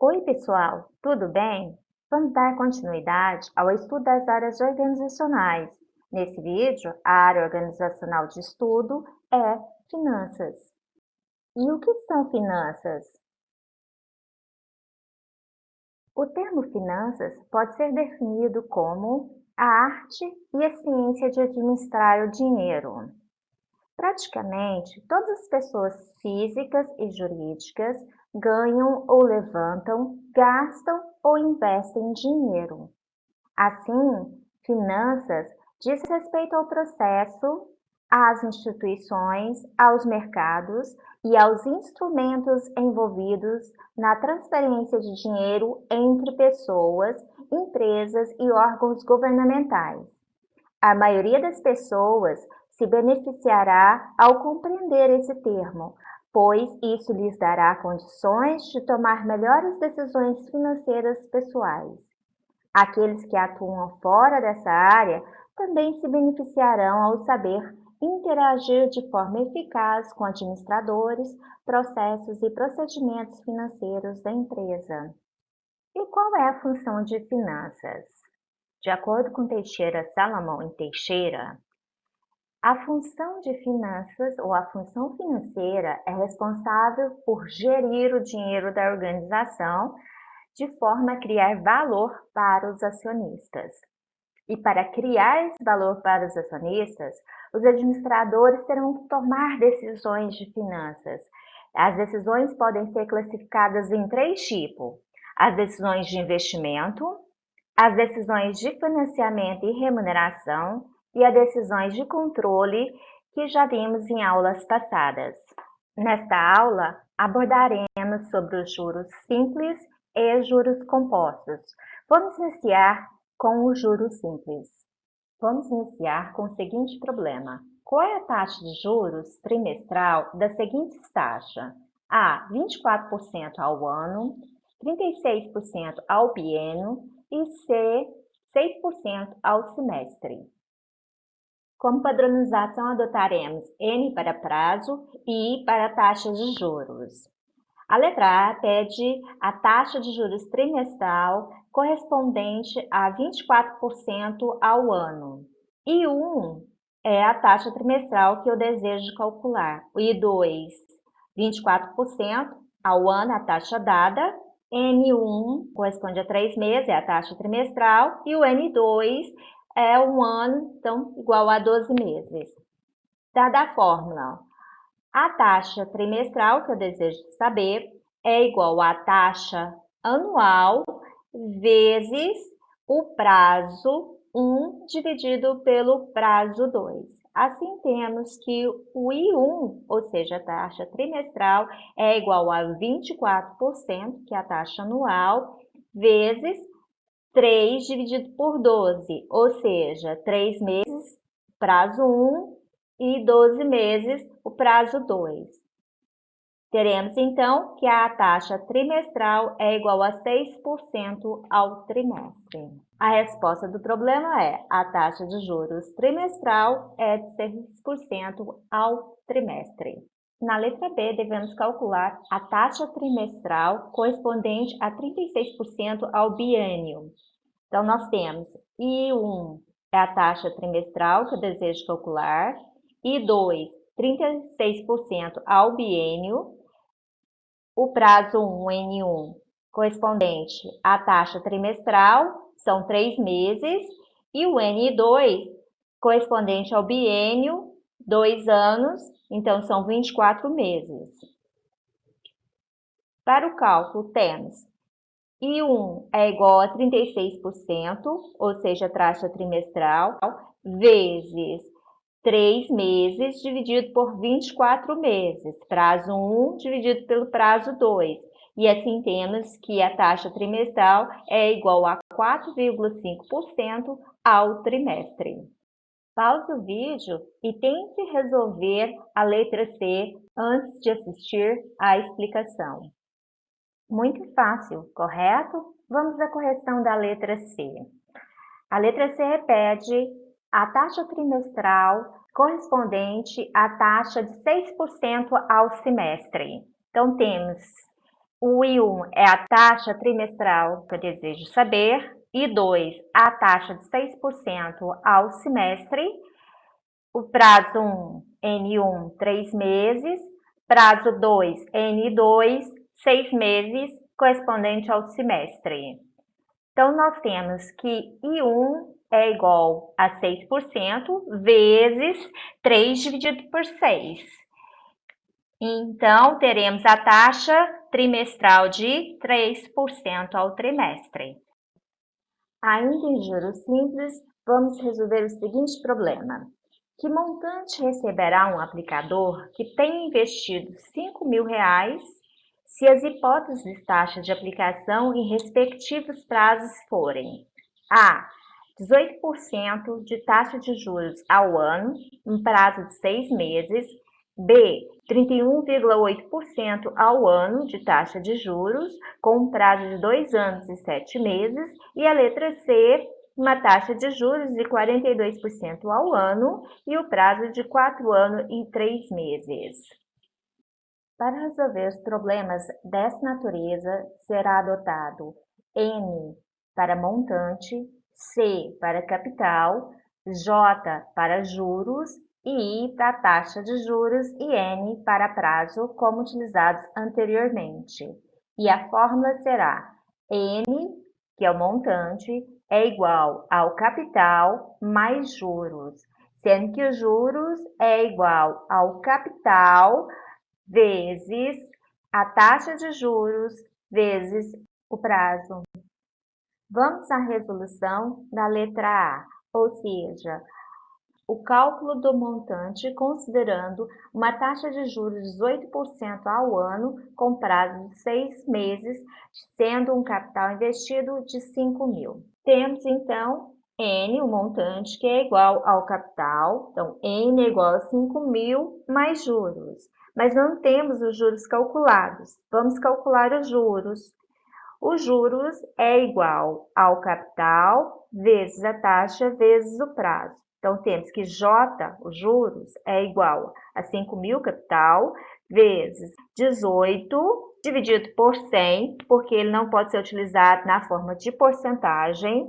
Oi, pessoal, tudo bem? Vamos dar continuidade ao estudo das áreas organizacionais. Nesse vídeo, a área organizacional de estudo é finanças. E o que são finanças? O termo finanças pode ser definido como a arte e a ciência de administrar o dinheiro. Praticamente, todas as pessoas físicas e jurídicas ganham ou levantam, gastam ou investem dinheiro. Assim, finanças diz respeito ao processo, às instituições, aos mercados e aos instrumentos envolvidos na transferência de dinheiro entre pessoas, empresas e órgãos governamentais. A maioria das pessoas se beneficiará ao compreender esse termo, pois isso lhes dará condições de tomar melhores decisões financeiras pessoais. Aqueles que atuam fora dessa área também se beneficiarão ao saber interagir de forma eficaz com administradores, processos e procedimentos financeiros da empresa. E qual é a função de finanças? De acordo com Teixeira Salomão e Teixeira, a função de finanças ou a função financeira é responsável por gerir o dinheiro da organização de forma a criar valor para os acionistas. E para criar esse valor para os acionistas, os administradores terão que tomar decisões de finanças. As decisões podem ser classificadas em 3 tipos: as decisões de investimento, as decisões de financiamento e remuneração e as decisões de controle que já vimos em aulas passadas. Nesta aula, abordaremos sobre os juros simples e juros compostos. Vamos iniciar com o juro simples. Vamos iniciar com o seguinte problema. Qual é a taxa de juros trimestral das seguintes taxas? A, 24% ao ano, 36% ao biênio e C, 6% ao semestre. Como padronização, adotaremos N para prazo e I para taxa de juros. A letra A pede a taxa de juros trimestral correspondente a 24% ao ano. I1 é a taxa trimestral que eu desejo calcular. O I2, 24% ao ano, a taxa dada. N1 corresponde a 3 meses, é a taxa trimestral. E o N2 é um ano, então igual a 12 meses. Dada a fórmula, a taxa trimestral, que eu desejo saber, é igual à taxa anual vezes o prazo 1 dividido pelo prazo 2. Assim, temos que o I1, ou seja, a taxa trimestral, é igual a 24%, que é a taxa anual, vezes 3 dividido por 12, ou seja, 3 meses, prazo 1, e 12 meses, o prazo 2. Teremos, então, que a taxa trimestral é igual a 6% ao trimestre. A resposta do problema é: a taxa de juros trimestral é de 6% ao trimestre. Na letra B, devemos calcular a taxa trimestral correspondente a 36% ao biênio. Então, nós temos I1 é a taxa trimestral que eu desejo calcular, I2, 36% ao biênio, o prazo 1, N1, correspondente à taxa trimestral, são 3 meses, e o N2, correspondente ao biênio, 2 anos, então são 24 meses. Para o cálculo, temos I1 é igual a 36%, ou seja, a taxa trimestral, vezes 3 meses dividido por 24 meses, prazo 1 dividido pelo prazo 2. E assim temos que a taxa trimestral é igual a 4,5% ao trimestre. Pause o vídeo e tente resolver a letra C antes de assistir à explicação. Muito fácil, correto? Vamos à correção da letra C. A letra C repete a taxa trimestral correspondente à taxa de 6% ao semestre. Então, temos O I1 é a taxa trimestral que eu desejo saber. I2, a taxa de 6% ao semestre. O prazo 1, N1, 3 meses. Prazo 2, N2, 6 meses, correspondente ao semestre. Então, nós temos que I1 é igual a 6% vezes 3 dividido por 6. Então, teremos a taxa trimestral de 3% ao trimestre. Ainda em juros simples, vamos resolver o seguinte problema. Que montante receberá um aplicador que tenha investido R$ 5.000 se as hipóteses de taxa de aplicação em respectivos prazos forem A. 18% de taxa de juros ao ano, em prazo de 6 meses. B. 31,8% ao ano de taxa de juros, com um prazo de 2 anos e 7 meses. E a letra C. Uma taxa de juros de 42% ao ano e o prazo de 4 anos e 3 meses. Para resolver os problemas dessa natureza, será adotado M para montante, C para capital, J para juros e I para taxa de juros e N para prazo, como utilizados anteriormente. E a fórmula será M, que é o montante, é igual ao capital mais juros, sendo que os juros é igual ao capital vezes a taxa de juros vezes o prazo. Vamos à resolução da letra A, ou seja, o cálculo do montante considerando uma taxa de juros de 18% ao ano com prazo de 6 meses, sendo um capital investido de 5.000. Temos então N, o montante, que é igual ao capital, então N é igual a 5.000 mais juros. Mas não temos os juros calculados. Vamos calcular os juros. Os juros é igual ao capital vezes a taxa vezes o prazo. Então, temos que J, os juros, é igual a 5.000 capital vezes 18 dividido por 100, porque ele não pode ser utilizado na forma de porcentagem,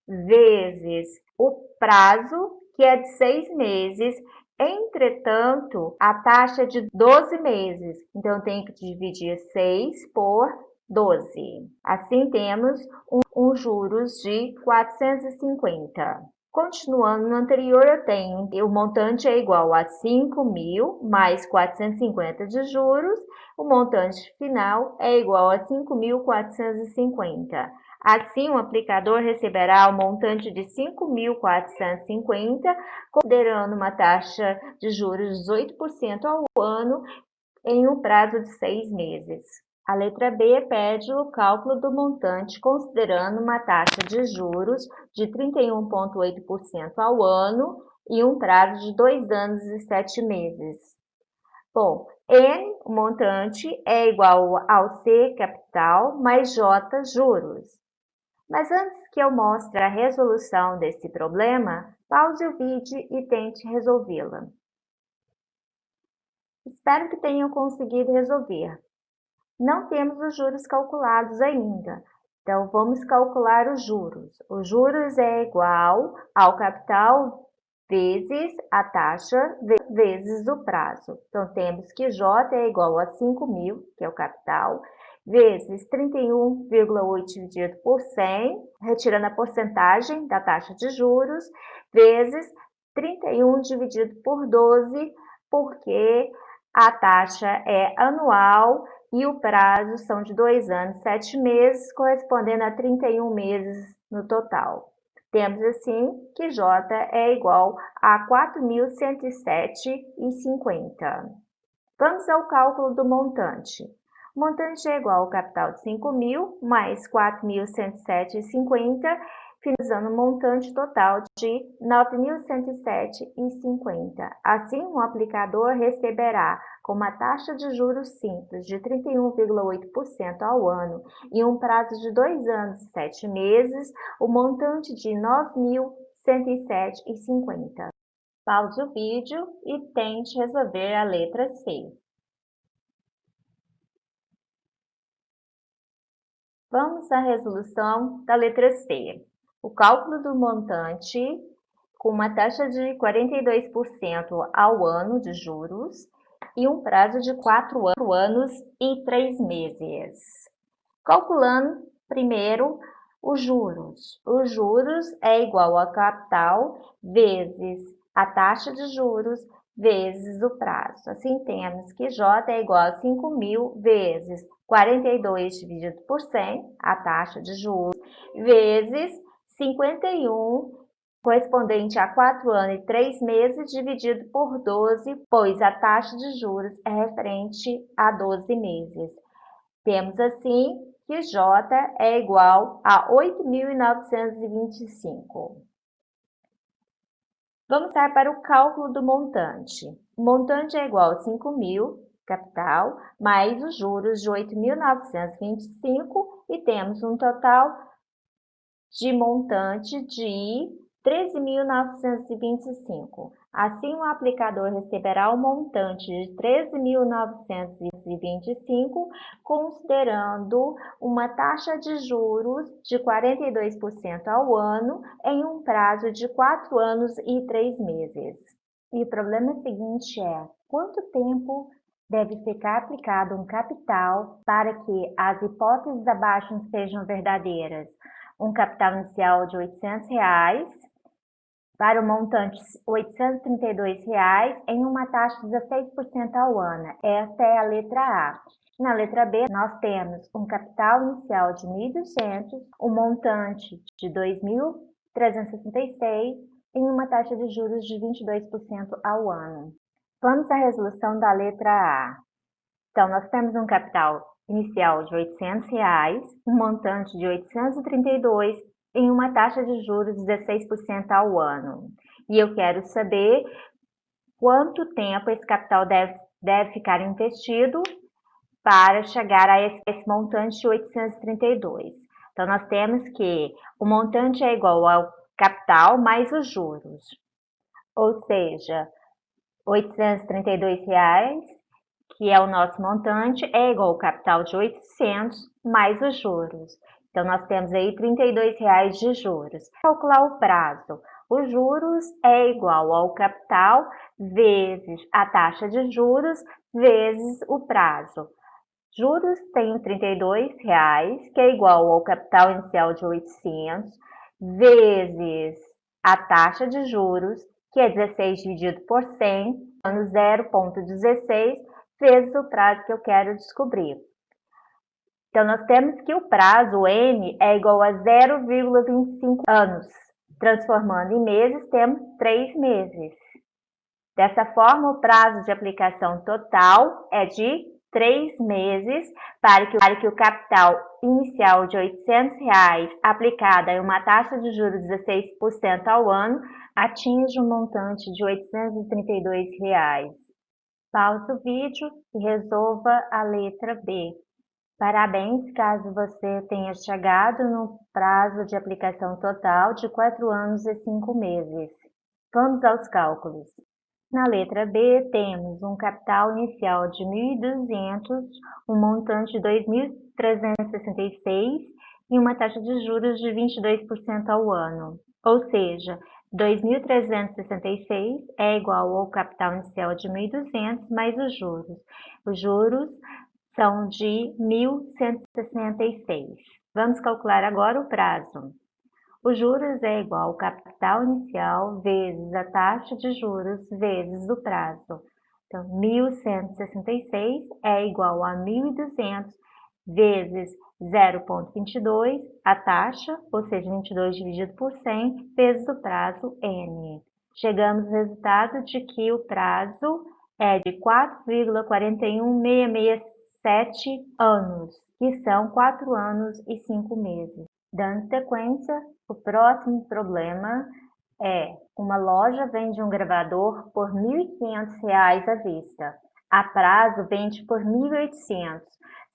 vezes o prazo, que é de 6 meses. Entretanto, a taxa é de 12 meses, então eu tenho que dividir 6 por 12. Assim, temos um juros de 450. Continuando no anterior, eu tenho o montante é igual a 5.000 mais 450 de juros. O montante final é igual a 5.450. Assim, o aplicador receberá o montante de 5.450, considerando uma taxa de juros de 18% ao ano em um prazo de 6 meses. A letra B pede o cálculo do montante considerando uma taxa de juros de 31,8% ao ano e um prazo de 2 anos e 7 meses. Bom, N, o montante, é igual ao C, capital, mais J, juros. Mas antes que eu mostre a resolução desse problema, pause o vídeo e tente resolvê-la. Espero que tenham conseguido resolver. Não temos os juros calculados ainda, então vamos calcular os juros. Os juros é igual ao capital vezes a taxa vezes o prazo. Então, temos que J é igual a 5.000, que é o capital, vezes 31,8 dividido por 100, retirando a porcentagem da taxa de juros, vezes 31 dividido por 12, porque a taxa é anual e o prazo são de 2 anos e 7 meses, correspondendo a 31 meses no total. Temos assim que J é igual a 4.107,50. Vamos ao cálculo do montante. O montante é igual ao capital de 5.000 mais 4.107,50, finalizando um montante total de 9.107,50. Assim, o aplicador receberá, com uma taxa de juros simples de 31,8% ao ano e um prazo de 2 anos e 7 meses, o montante de 9.107,50. Pause o vídeo e tente resolver a letra C. Vamos à resolução da letra C. O cálculo do montante com uma taxa de 42% ao ano de juros e um prazo de 4 anos e 3 meses. Calculando primeiro os juros. Os juros é igual a capital vezes a taxa de juros vezes o prazo. Assim, temos que J é igual a 5.000 vezes 42 dividido por 100, a taxa de juros, vezes 51, correspondente a 4 anos e 3 meses, dividido por 12, pois a taxa de juros é referente a 12 meses. Temos assim que J é igual a 8.925. Vamos para o cálculo do montante. O montante é igual a 5.000, capital, mais os juros de 8.925 e temos um total de montante de 13.925. Assim, o aplicador receberá o montante de 13.925, considerando uma taxa de juros de 42% ao ano em um prazo de 4 anos e 3 meses. E o problema seguinte é: quanto tempo deve ficar aplicado um capital para que as hipóteses abaixo sejam verdadeiras? Um capital inicial de R$ 800 para o montante R$ 832 em uma taxa de 16% ao ano. Esta é a letra A. Na letra B, nós temos um capital inicial de 1.200, um montante de 2.366 em uma taxa de juros de 22% ao ano. Vamos à resolução da letra A. Então, nós temos um capital inicial de R$ 800, um montante de 832 em uma taxa de juros de 16% ao ano. E eu quero saber quanto tempo esse capital deve ficar investido para chegar a esse montante de 832. Então, nós temos que o montante é igual ao capital mais os juros. Ou seja, R$ 832, que é o nosso montante, é igual ao capital de 800 mais os juros. Então, nós temos aí R$ 32 de juros. Calcular o prazo. Os juros é igual ao capital vezes a taxa de juros vezes o prazo. Juros tem R$ 32, que é igual ao capital inicial de 800, vezes a taxa de juros, que é 16 dividido por 100, dando 0,16, vezes o prazo que eu quero descobrir. Então, nós temos que o prazo, o N, é igual a 0,25 anos. Transformando em meses, temos 3 meses. Dessa forma, o prazo de aplicação total é de 3 meses para que o capital inicial de R$ 800, aplicada em uma taxa de juros de 16% ao ano, atinja um montante de R$ 832. Pause o vídeo e resolva a letra B. Parabéns caso você tenha chegado no prazo de aplicação total de 4 anos e 5 meses. Vamos aos cálculos. Na letra B, temos um capital inicial de 1.200, um montante de 2.366 e uma taxa de juros de 22% ao ano. Ou seja, 2.366 é igual ao capital inicial de 1.200 mais os juros. Os juros são de 1.166. Vamos calcular agora o prazo. Os juros é igual ao capital inicial vezes a taxa de juros vezes o prazo. Então, 1.166 é igual a 1.200 vezes 0,22, a taxa, ou seja, 22 dividido por 100, vezes o prazo N. Chegamos ao resultado de que o prazo é de 4,41667 anos, que são 4 anos e 5 meses. Dando sequência, o próximo problema é: uma loja vende um gravador por R$ 1.500 à vista. A prazo vende por R$ 1.800,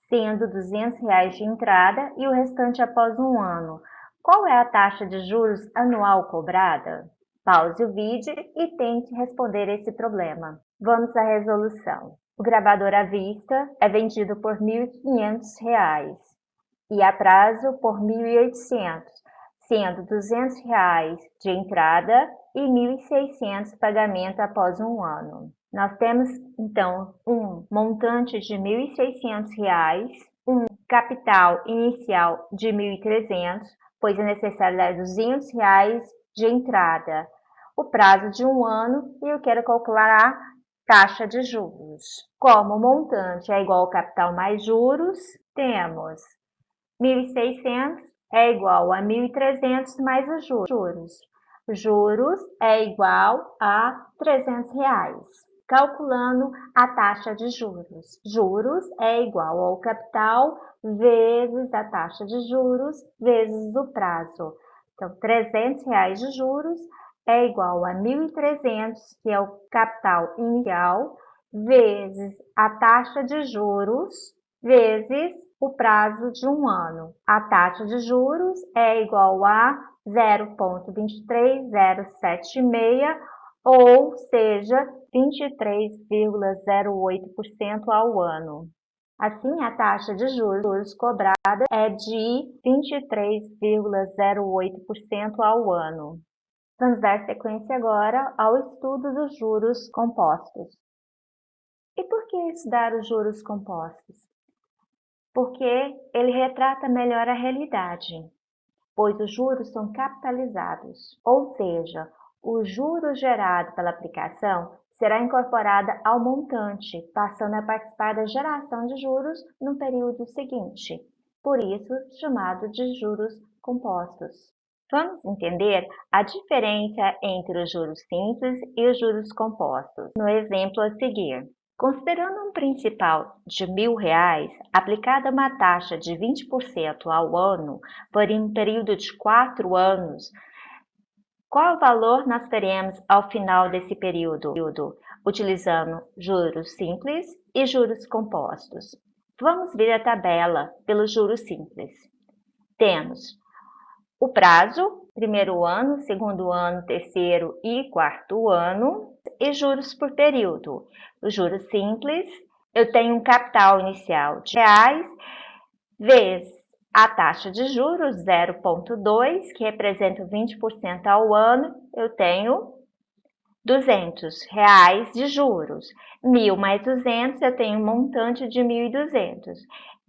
sendo R$ 200 de entrada e o restante após um ano. Qual é a taxa de juros anual cobrada? Pause o vídeo e tente responder esse problema. Vamos à resolução. O gravador à vista é vendido por R$ 1.500. e a prazo por 1.800, sendo R$ 200 de entrada e 1.600 pagamento após um ano. Nós temos, então, um montante de R$ 1.600, um capital inicial de 1.300, pois é necessário dar R$ 200 de entrada, o prazo de um ano e eu quero calcular a taxa de juros. Como o montante é igual ao capital mais juros, temos 1.600 é igual a 1.300 mais os juros. Juros é igual a R$ 300. Calculando a taxa de juros. Juros é igual ao capital vezes a taxa de juros vezes o prazo. Então, R$ 300 de juros é igual a 1.300, que é o capital inicial, vezes a taxa de juros, vezes o prazo de um ano. A taxa de juros é igual a 0,23076, ou seja, 23,08% ao ano. Assim, a taxa de juros cobrada é de 23,08% ao ano. Vamos dar sequência agora ao estudo dos juros compostos. E por que estudar os juros compostos? Porque ele retrata melhor a realidade, pois os juros são capitalizados, ou seja, o juro gerado pela aplicação será incorporado ao montante, passando a participar da geração de juros no período seguinte, por isso chamado de juros compostos. Vamos entender a diferença entre os juros simples e os juros compostos, no exemplo a seguir. Considerando um principal de R$ 1.000, aplicada uma taxa de 20% ao ano por um período de 4 anos, qual valor nós teremos ao final desse período, utilizando juros simples e juros compostos? Vamos ver a tabela pelos juros simples. Temos o prazo, primeiro ano, segundo ano, terceiro e quarto ano, e juros por período. Os juros simples, eu tenho um capital inicial de reais, vezes a taxa de juros, 0,2, que representa 20% ao ano, eu tenho R$ 200 de juros. 1.000 mais 200, eu tenho um montante de 1.200.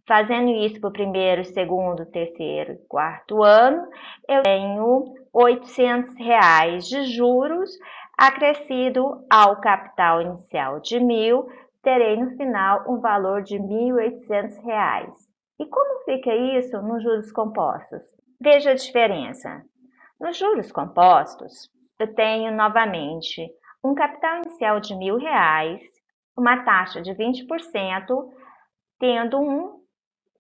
Fazendo isso para o primeiro, segundo, terceiro e quarto ano, eu tenho R$ 800 de juros, acrescido ao capital inicial de 1.000, terei no final um valor de R$ 1.800. E como fica isso nos juros compostos? Veja a diferença. Nos juros compostos, eu tenho novamente um capital inicial de R$ 1.000, uma taxa de 20%, tendo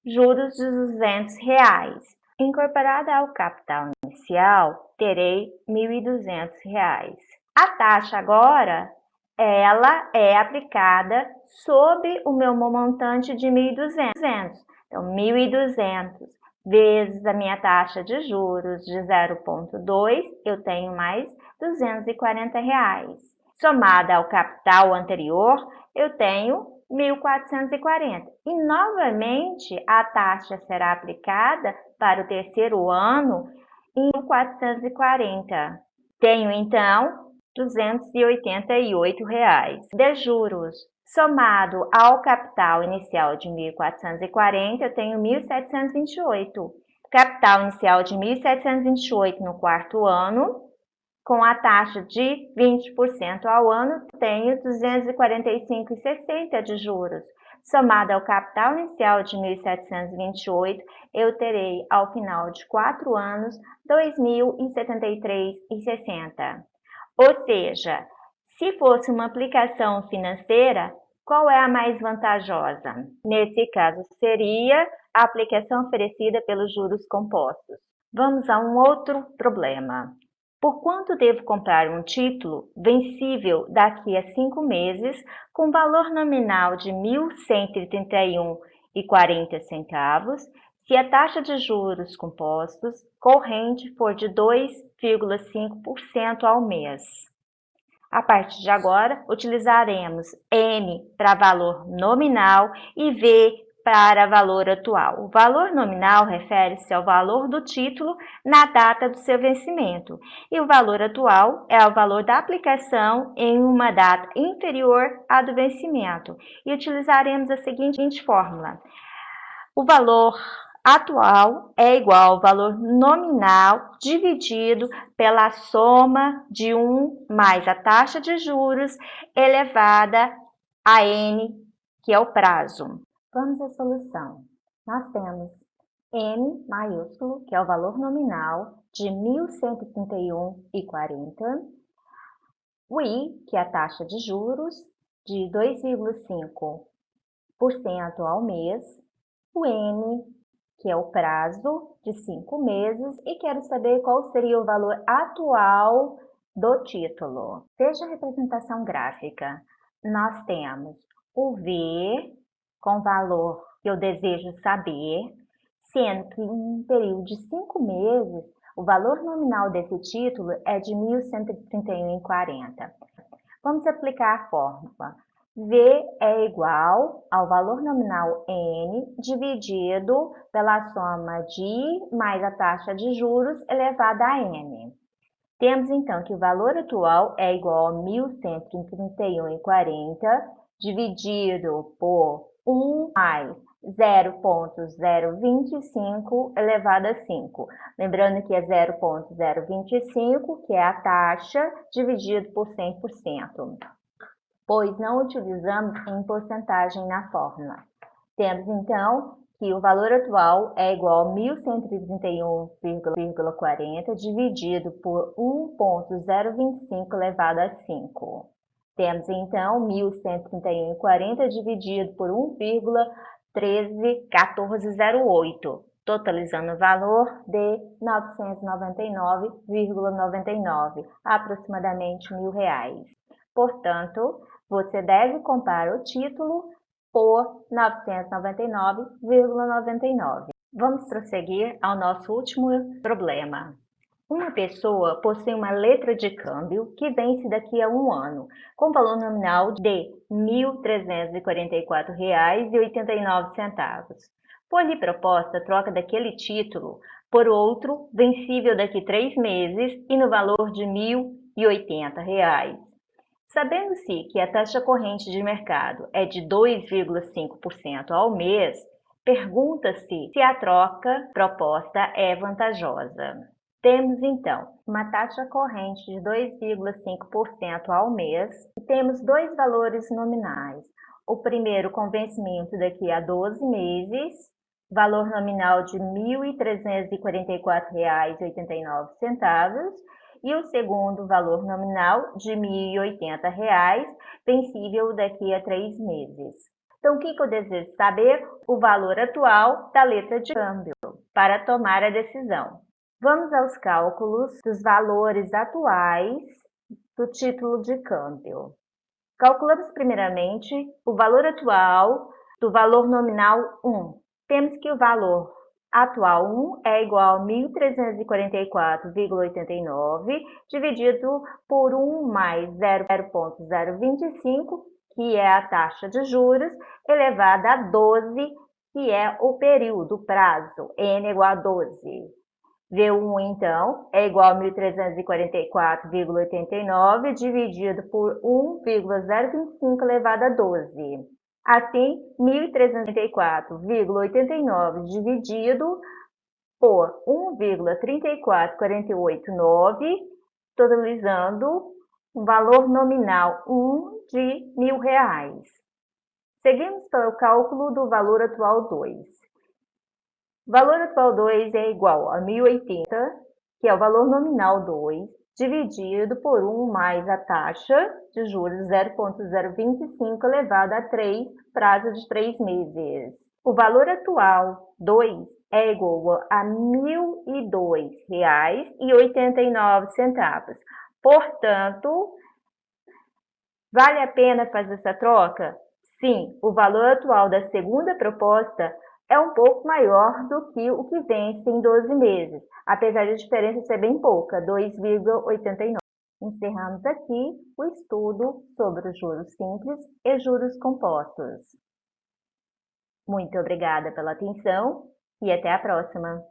juros de R$ 200. Incorporada ao capital inicial, terei R$ 1.200. A taxa agora, ela é aplicada sobre o meu montante de R$ 1.200. Então, 1.200 vezes a minha taxa de juros de 0,2, eu tenho mais R$ 240. Somada ao capital anterior, eu tenho 1.440. E, novamente, a taxa será aplicada para o terceiro ano em 1.440. Tenho, então, R$ 288 de juros. Somado ao capital inicial de 1.440, eu tenho 1.728. Capital inicial de 1.728 no quarto ano, com a taxa de 20% ao ano, tenho R$ 245,60 de juros. Somado ao capital inicial de 1.728, eu terei, ao final de 4 anos, R$ 2.073,60. Ou seja, se fosse uma aplicação financeira, qual é a mais vantajosa? Nesse caso, seria a aplicação oferecida pelos juros compostos. Vamos a um outro problema. Por quanto devo comprar um título vencível daqui a 5 meses, com valor nominal de R$ 1.131,40, se a taxa de juros compostos corrente for de 2,5% ao mês? A partir de agora, utilizaremos N para valor nominal e V para valor atual. O valor nominal refere-se ao valor do título na data do seu vencimento, e o valor atual é o valor da aplicação em uma data inferior à do vencimento. E utilizaremos a seguinte fórmula: o valor atual é igual ao valor nominal dividido pela soma de 1 mais a taxa de juros elevada a n, que é o prazo. Vamos à solução. Nós temos n maiúsculo, que é o valor nominal de 1.131,40, o i, que é a taxa de juros, de 2,5% ao mês, o n, que é o prazo, de 5 meses, e quero saber qual seria o valor atual do título. Veja a representação gráfica. Nós temos o V com valor que eu desejo saber, sendo que em um período de 5 meses, o valor nominal desse título é de 1.131,40. Vamos aplicar a fórmula. V é igual ao valor nominal N dividido pela soma de I mais a taxa de juros elevada a N. Temos então que o valor atual é igual a 1.131,40 dividido por 1 mais 0,025 elevado a 5. Lembrando que é 0,025, que é a taxa, dividido por 100%, pois não utilizamos em porcentagem na fórmula. Temos então que o valor atual é igual a 1.131,40 dividido por 1,025 elevado a 5. Temos então 1.131,40 dividido por 1,131408, totalizando o valor de 999,99, aproximadamente R$1.000. Portanto, você deve comprar o título por 999,99. Vamos prosseguir ao nosso último problema. Uma pessoa possui uma letra de câmbio que vence daqui a 1 ano, com valor nominal de R$ 1.344,89. Foi-lhe proposta a troca daquele título por outro vencível daqui a 3 meses e no valor de R$ 1.080. Sabendo-se que a taxa corrente de mercado é de 2,5% ao mês, pergunta-se se a troca proposta é vantajosa. Temos então uma taxa corrente de 2,5% ao mês e temos dois valores nominais. O primeiro com vencimento daqui a 12 meses, valor nominal de R$ 1.344,89, e o segundo valor nominal de R$ 1.080, vencível daqui a 3 meses. Então, o que eu desejo saber? O valor atual da letra de câmbio para tomar a decisão. Vamos aos cálculos dos valores atuais do título de câmbio. Calculamos primeiramente o valor atual do valor nominal 1. Temos que o valor atual 1 é igual a 1.344,89 dividido por 1 mais 0,025, que é a taxa de juros, elevada a 12, que é o período, o prazo, N igual a 12. V1, então, é igual a 1.344,89 dividido por 1,025 elevado a 12. Assim, 1.384,89 dividido por 1,34489, totalizando um valor nominal 1 de R$1.000. Seguimos para o cálculo do valor atual 2. O valor atual 2 é igual a 1.080, que é o valor nominal 2, dividido por 1 mais a taxa de juros 0,025 elevado a 3, prazo de 3 meses. O valor atual 2 é igual a R$ 1.002,89. Portanto, vale a pena fazer essa troca? Sim, o valor atual da segunda proposta é um pouco maior do que o que vence em 12 meses, apesar de a diferença ser bem pouca, 2,89. Encerramos aqui o estudo sobre os juros simples e juros compostos. Muito obrigada pela atenção e até a próxima!